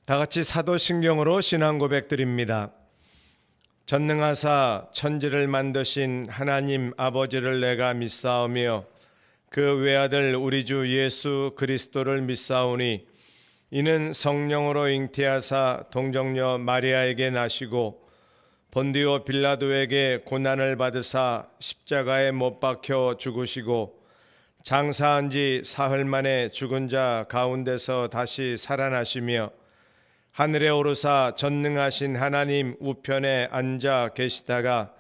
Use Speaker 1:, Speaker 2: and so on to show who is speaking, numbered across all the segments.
Speaker 1: 다 같이 사도신경으로 신앙 고백드립니다. 전능하사 천지를 만드신 하나님 아버지를 내가 믿사오며 그 외아들 우리 주 예수 그리스도를 믿사오니 이는 성령으로 잉태하사 동정녀 마리아에게 나시고 본디오 빌라도에게 고난을 받으사 십자가에 못 박혀 죽으시고 장사한 지 사흘 만에 죽은 자 가운데서 다시 살아나시며 하늘에 오르사 전능하신 하나님 우편에 앉아 계시다가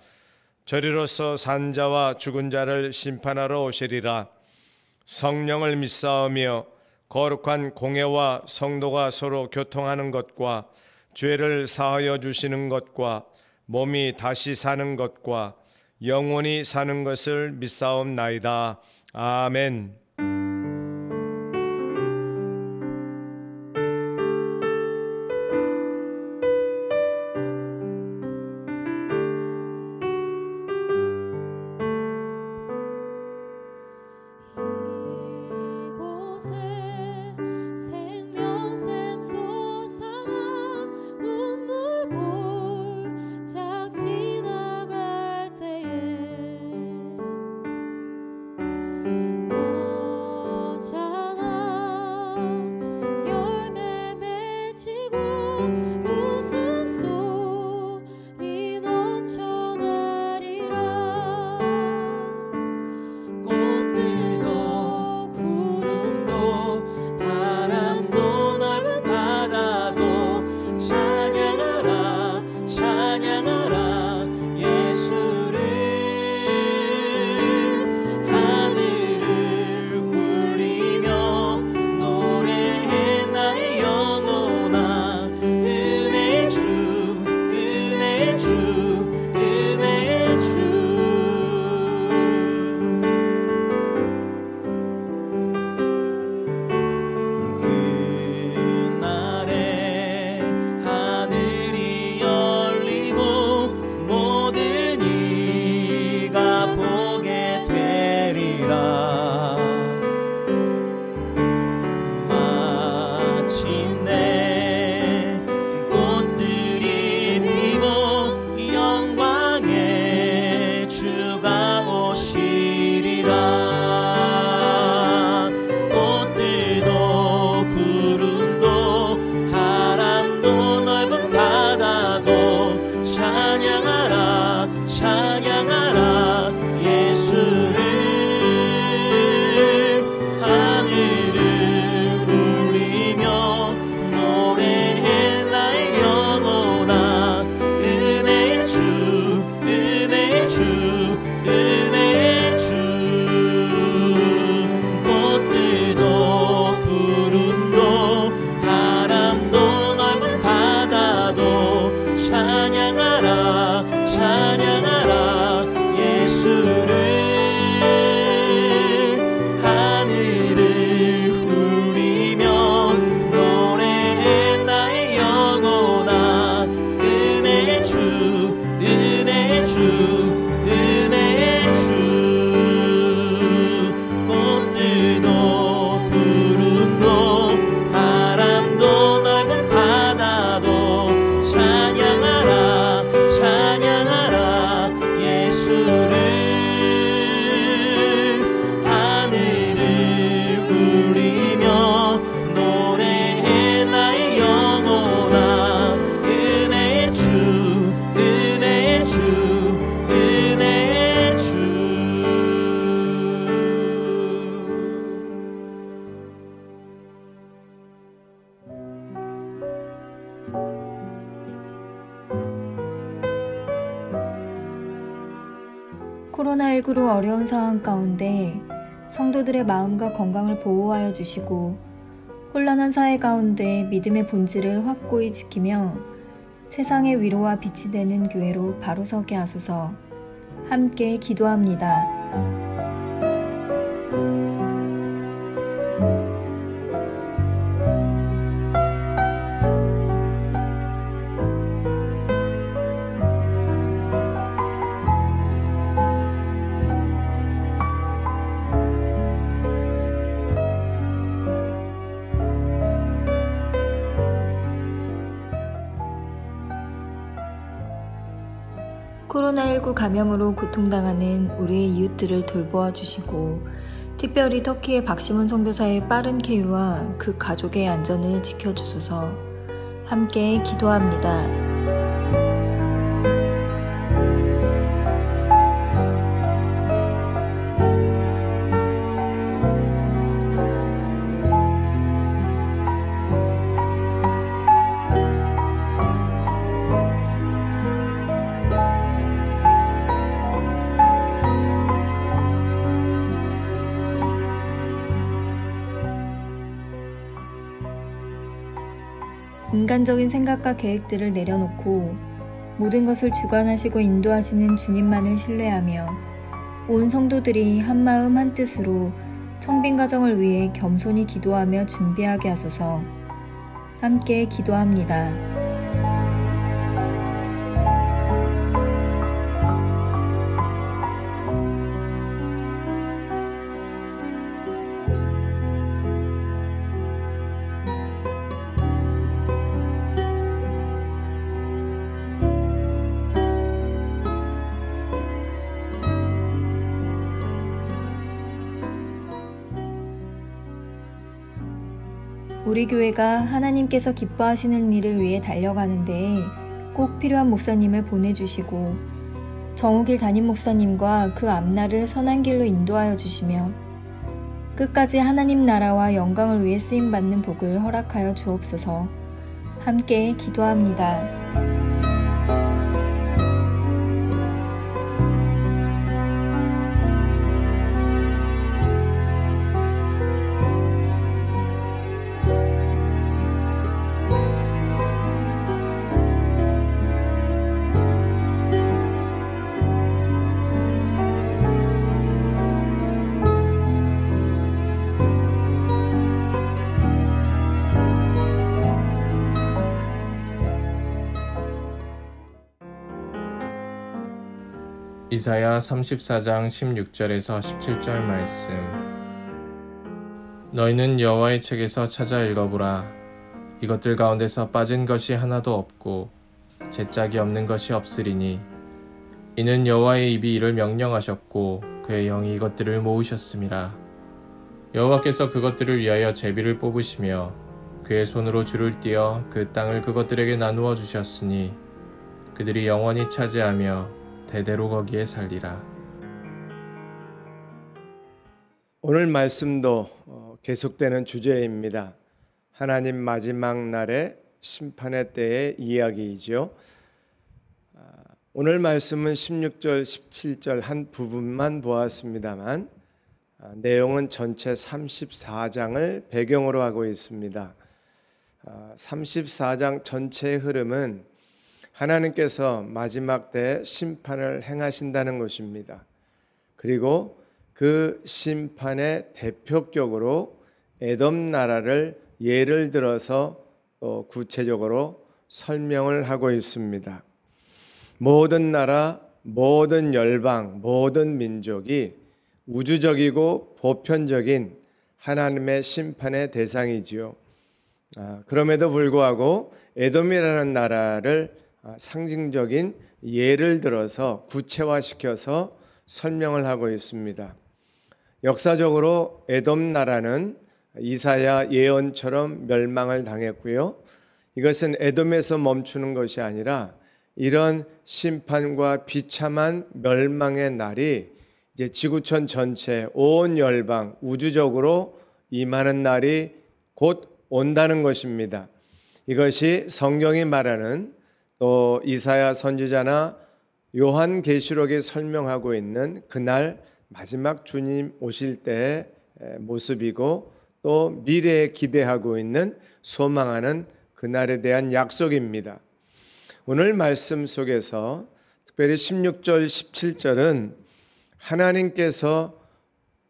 Speaker 1: 저리로서 산 자와 죽은 자를 심판하러 오시리라. 성령을 믿사오며 거룩한 공회와 성도가 서로 교통하는 것과 죄를 사하여 주시는 것과 몸이 다시 사는 것과 영원히 사는 것을 믿사옵나이다. 아멘.
Speaker 2: 코로나19로 어려운 상황 가운데 성도들의 마음과 건강을 보호하여 주시고 혼란한 사회 가운데 믿음의 본질을 확고히 지키며 세상의 위로와 빛이 되는 교회로 바로 서게 하소서. 함께 기도합니다. 코로나19 감염으로 고통당하는 우리의 이웃들을 돌보아 주시고 특별히 터키의 박시문 선교사의 빠른 쾌유와 그 가족의 안전을 지켜주소서. 함께 기도합니다. 인간적인 생각과 계획들을 내려놓고 모든 것을 주관하시고 인도하시는 주님만을 신뢰하며 온 성도들이 한마음 한뜻으로 청빈 가정을 위해 겸손히 기도하며 준비하게 하소서. 함께 기도합니다. 우리 교회가 하나님께서 기뻐하시는 일을 위해 달려가는데 꼭 필요한 목사님을 보내주시고 정우길 담임 목사님과 그 앞날을 선한 길로 인도하여 주시며 끝까지 하나님 나라와 영광을 위해 쓰임받는 복을 허락하여 주옵소서. 함께 기도합니다.
Speaker 3: 이사야 34장 16절에서 17절 말씀. 너희는 여호와의 책에서 찾아 읽어보라. 이것들 가운데서 빠진 것이 하나도 없고 제짝이 없는 것이 없으리니 이는 여호와의 입이 이를 명령하셨고 그의 영이 이것들을 모으셨음이라. 여호와께서 그것들을 위하여 제비를 뽑으시며 그의 손으로 줄을 띄어 그 땅을 그것들에게 나누어 주셨으니 그들이 영원히 차지하며 대대로 거기에 살리라.
Speaker 1: 오늘 말씀도 계속되는 주제입니다. 하나님 마지막 날의 심판의 때의 이야기이죠. 오늘 말씀은 16절, 17절 한 부분만 보았습니다만 내용은 전체 34장을 배경으로 하고 있습니다. 34장 전체의 흐름은 하나님께서 마지막 때 심판을 행하신다는 것입니다. 그리고 그 심판의 대표격으로 에돔 나라를 예를 들어서 또 구체적으로 설명을 하고 있습니다. 모든 나라, 모든 열방, 모든 민족이 우주적이고 보편적인 하나님의 심판의 대상이지요. 그럼에도 불구하고 에돔이라는 나라를 상징적인 예를 들어서 구체화시켜서 설명을 하고 있습니다. 역사적으로 에돔 나라는 이사야 예언처럼 멸망을 당했고요. 이것은 에돔에서 멈추는 것이 아니라 이런 심판과 비참한 멸망의 날이 이제 지구촌 전체 온 열방 우주적으로 임하는 날이 곧 온다는 것입니다. 이것이 성경이 말하는 또 이사야 선지자나 요한계시록이 설명하고 있는 그날 마지막 주님 오실 때의 모습이고 또 미래에 기대하고 있는 소망하는 그날에 대한 약속입니다. 오늘 말씀 속에서 특별히 16절, 17절은 하나님께서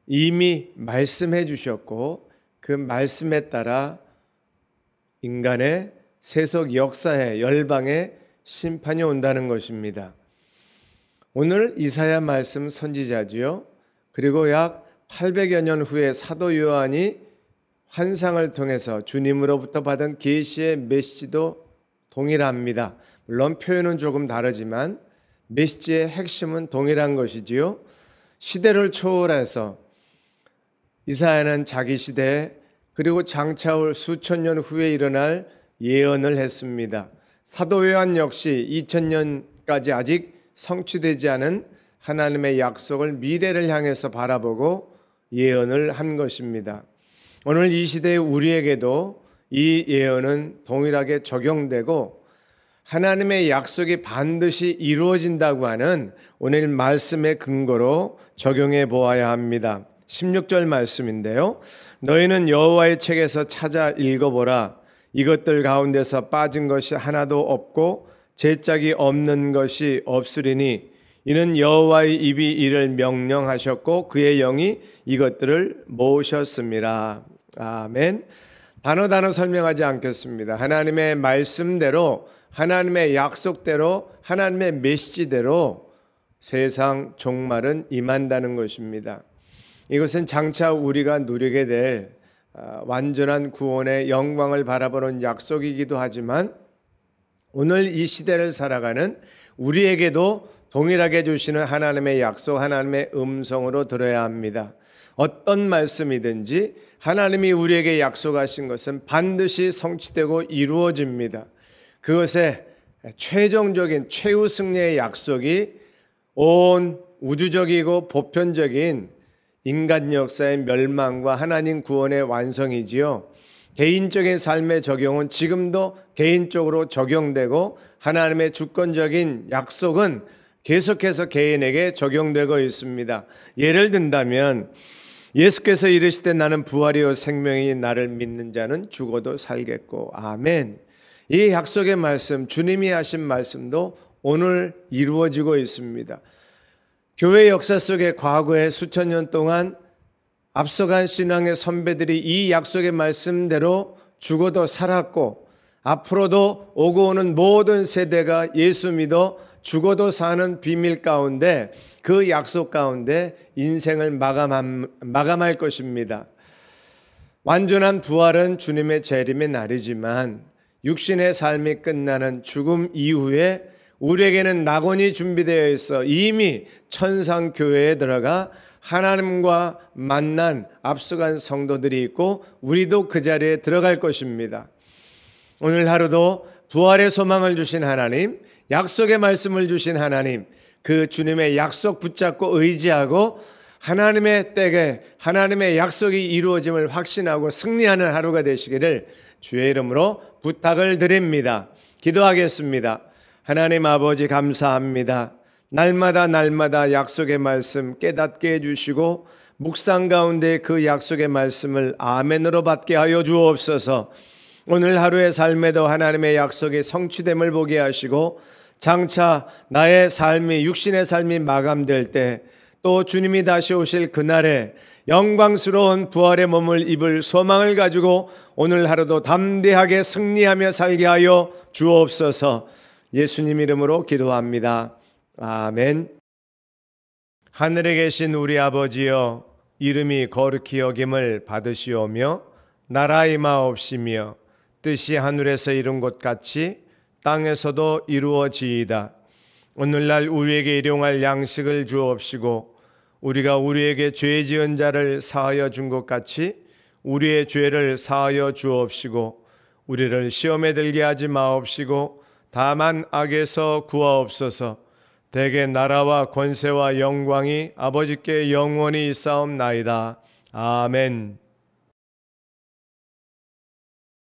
Speaker 1: 이미 말씀해 주셨고 그 말씀에 따라 인간의 세속 역사에 열방에 심판이 온다는 것입니다. 오늘 이사야 말씀 선지자지요. 그리고 약 800여 년 후에 사도 요한이 환상을 통해서 주님으로부터 받은 계시의 메시지도 동일합니다. 물론 표현은 조금 다르지만 메시지의 핵심은 동일한 것이지요. 시대를 초월해서 이사야는 자기 시대 그리고 장차 올 수천 년 후에 일어날 예언을 했습니다. 사도 요한 역시 2000년까지 아직 성취되지 않은 하나님의 약속을 미래를 향해서 바라보고 예언을 한 것입니다. 오늘 이 시대의 우리에게도 이 예언은 동일하게 적용되고 하나님의 약속이 반드시 이루어진다고 하는 오늘 말씀의 근거로 적용해 보아야 합니다. 16절 말씀인데요. 너희는 여호와의 책에서 찾아 읽어보라. 이것들 가운데서 빠진 것이 하나도 없고 제짝이 없는 것이 없으리니 이는 여호와의 입이 이를 명령하셨고 그의 영이 이것들을 모으셨습니다. 아멘. 단어 설명하지 않겠습니다. 하나님의 말씀대로 하나님의 약속대로 하나님의 메시지대로 세상 종말은 임한다는 것입니다. 이것은 장차 우리가 누리게 될 완전한 구원의 영광을 바라보는 약속이기도 하지만 오늘 이 시대를 살아가는 우리에게도 동일하게 주시는 하나님의 약속, 하나님의 음성으로 들어야 합니다. 어떤 말씀이든지 하나님이 우리에게 약속하신 것은 반드시 성취되고 이루어집니다. 그것의 최종적인 최후 승리의 약속이 온 우주적이고 보편적인 인간 역사의 멸망과 하나님 구원의 완성이지요. 개인적인 삶의 적용은 지금도 개인적으로 적용되고 하나님의 주권적인 약속은 계속해서 개인에게 적용되고 있습니다. 예를 든다면 예수께서 이르시되 나는 부활이요 생명이 나를 믿는 자는 죽어도 살겠고 아멘. 이 약속의 말씀, 주님이 하신 말씀도 오늘 이루어지고 있습니다. 교회 역사 속에 과거에 수천 년 동안 앞서간 신앙의 선배들이 이 약속의 말씀대로 죽어도 살았고 앞으로도 오고 오는 모든 세대가 예수 믿어 죽어도 사는 비밀 가운데 그 약속 가운데 인생을 마감할 것입니다. 완전한 부활은 주님의 재림의 날이지만 육신의 삶이 끝나는 죽음 이후에 우리에게는 낙원이 준비되어 있어 이미 천상교회에 들어가 하나님과 만난 앞서간 성도들이 있고 우리도 그 자리에 들어갈 것입니다. 오늘 하루도 부활의 소망을 주신 하나님, 약속의 말씀을 주신 하나님, 그 주님의 약속 붙잡고 의지하고 하나님의 때에 하나님의 약속이 이루어짐을 확신하고 승리하는 하루가 되시기를 주의 이름으로 부탁을 드립니다. 기도하겠습니다. 하나님 아버지 감사합니다. 날마다 약속의 말씀 깨닫게 해주시고 묵상 가운데 그 약속의 말씀을 아멘으로 받게 하여 주옵소서. 오늘 하루의 삶에도 하나님의 약속이 성취됨을 보게 하시고 장차 나의 삶이 육신의 삶이 마감될 때 또 주님이 다시 오실 그날에 영광스러운 부활의 몸을 입을 소망을 가지고 오늘 하루도 담대하게 승리하며 살게 하여 주옵소서. 예수님 이름으로 기도합니다. 아멘. 하늘에 계신 우리 아버지여, 이름이 거룩히 여김을 받으시오며 나라 임하옵시며 뜻이 하늘에서 이룬 것 같이 땅에서도 이루어지이다. 오늘날 우리에게 일용할 양식을 주옵시고 우리가 우리에게 죄 지은 자를 사하여 준 것 같이 우리의 죄를 사하여 주옵시고 우리를 시험에 들게 하지 마옵시고 다만 악에서 구하옵소서. 대개 나라와 권세와 영광이 아버지께 영원히 있사옵나이다. 아멘.